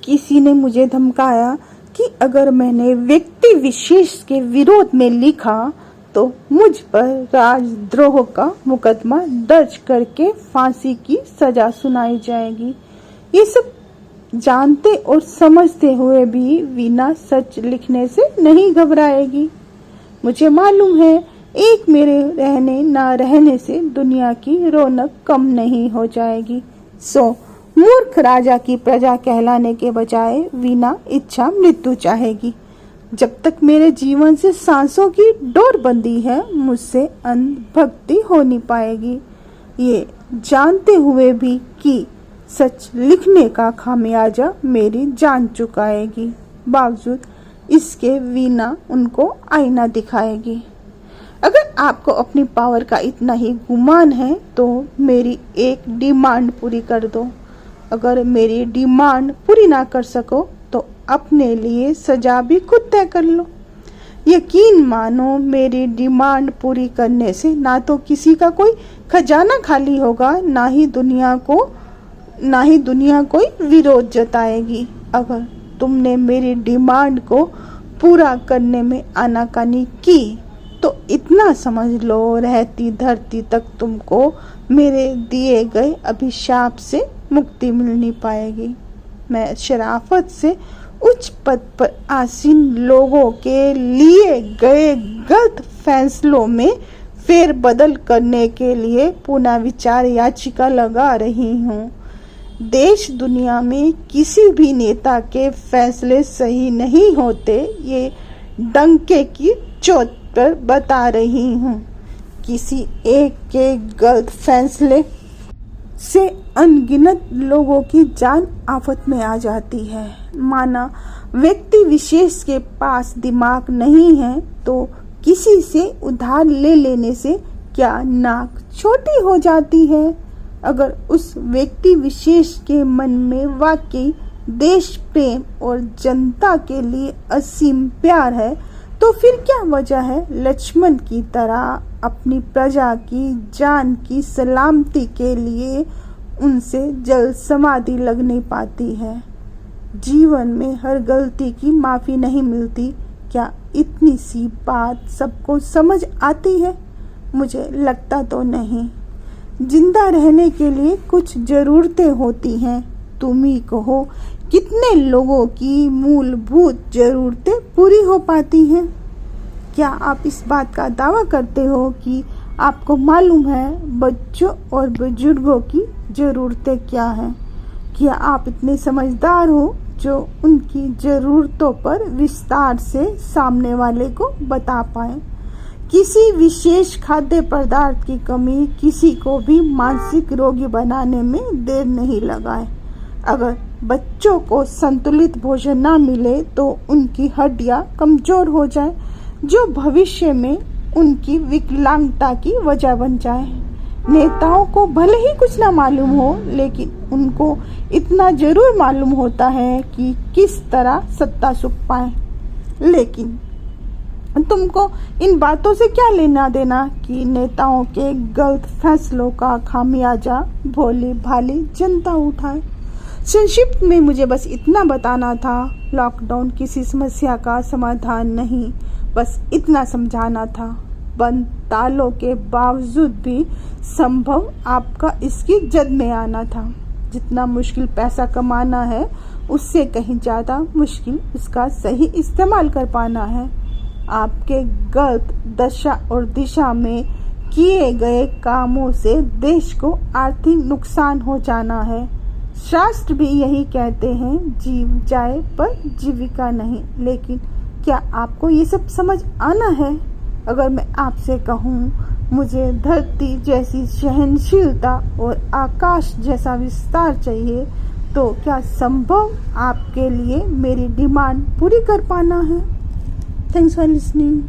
किसी ने मुझे धमकाया कि अगर मैंने व्यक्ति विशेष के विरोध में लिखा तो मुझ पर राजद्रोह का मुकदमा दर्ज करके फांसी की सजा सुनाई जाएगी। ये सब जानते और समझते हुए भी वीना सच लिखने से नहीं घबराएगी। मुझे मालूम है एक मेरे रहने ना रहने से दुनिया की रौनक कम नहीं हो जाएगी। सो मूर्ख राजा की प्रजा कहलाने के बजाय वीना इच्छा मृत्यु चाहेगी। जब तक मेरे जीवन से सांसों की डोर बंधी है मुझसे अंधभक्ति हो नहीं पाएगी। ये जानते हुए भी कि सच लिखने का खामियाजा मेरी जान चुकाएगी, बावजूद इसके वीना उनको आईना दिखाएगी। अगर आपको अपनी पावर का इतना ही गुमान है तो मेरी एक डिमांड पूरी कर दो। अगर मेरी डिमांड पूरी ना कर सको तो अपने लिए सजा भी खुद तय कर लो। यकीन मानो मेरी डिमांड पूरी करने से ना तो किसी का कोई खजाना खाली होगा, ना ही दुनिया कोई विरोध जताएगी। अगर तुमने मेरी डिमांड को पूरा करने में आनाकानी की तो इतना समझ लो रहती धरती तक तुमको मेरे दिए गए अभिशाप से मुक्ति मिल नहीं पाएगी। मैं शराफत से उच्च पद पर आसीन लोगों के लिए गए गलत फैसलों में फेरबदल करने के लिए पुनः विचार याचिका लगा रही हूँ। देश दुनिया में किसी भी नेता के फैसले सही नहीं होते, ये डंके की चोट पर बता रही हूँ। किसी एक के गलत फैसले से अनगिनत लोगों की जान आफत में आ जाती है। माना व्यक्ति विशेष के पास दिमाग नहीं है तो किसी से उधार ले लेने से क्या नाक छोटी हो जाती है। अगर उस व्यक्ति विशेष के मन में वाकई देश प्रेम और जनता के लिए असीम प्यार है तो फिर क्या वजह है लक्ष्मण की तरह अपनी प्रजा की जान की सलामती के लिए उनसे जल समाधि लग नहीं पाती है। जीवन में हर गलती की माफ़ी नहीं मिलती। क्या इतनी सी बात सबको समझ आती है? मुझे लगता तो नहीं। जिंदा रहने के लिए कुछ ज़रूरतें होती हैं। तुम ही कहो कितने लोगों की मूलभूत ज़रूरतें पूरी हो पाती हैं? क्या आप इस बात का दावा करते हो कि आपको मालूम है बच्चों और बुजुर्गों की ज़रूरतें क्या हैं? क्या आप इतने समझदार हो जो उनकी ज़रूरतों पर विस्तार से सामने वाले को बता पाए? किसी विशेष खाद्य पदार्थ की कमी किसी को भी मानसिक रोगी बनाने में देर नहीं लगाए। अगर बच्चों को संतुलित भोजन ना मिले तो उनकी हड्डियां कमज़ोर हो जाए, जो भविष्य में उनकी विकलांगता की वजह बन जाए। नेताओं को भले ही कुछ ना मालूम हो, लेकिन उनको इतना जरूर मालूम होता है कि किस तरह सत्ता सुख पाए। लेकिन तुमको इन बातों से क्या लेना देना कि नेताओं के गलत फैसलों का खामियाजा भोली भाली जनता उठाए। संक्षिप्त में मुझे बस इतना बताना था, लॉकडाउन किसी समस्या का समाधान नहीं, बस इतना समझाना था। बंद तालों के बावजूद भी संभव आपका इसकी जद में आना था। जितना मुश्किल पैसा कमाना है उससे कहीं ज़्यादा मुश्किल उसका सही इस्तेमाल कर पाना है। आपके गलत दशा और दिशा में किए गए कामों से देश को आर्थिक नुकसान हो जाना है। शास्त्र भी यही कहते हैं, जीव जाए पर जीविका नहीं। लेकिन क्या आपको ये सब समझ आना है? अगर मैं आपसे कहूँ मुझे धरती जैसी सहनशीलता और आकाश जैसा विस्तार चाहिए तो क्या संभव आपके लिए मेरी डिमांड पूरी कर पाना है? Thanks for listening.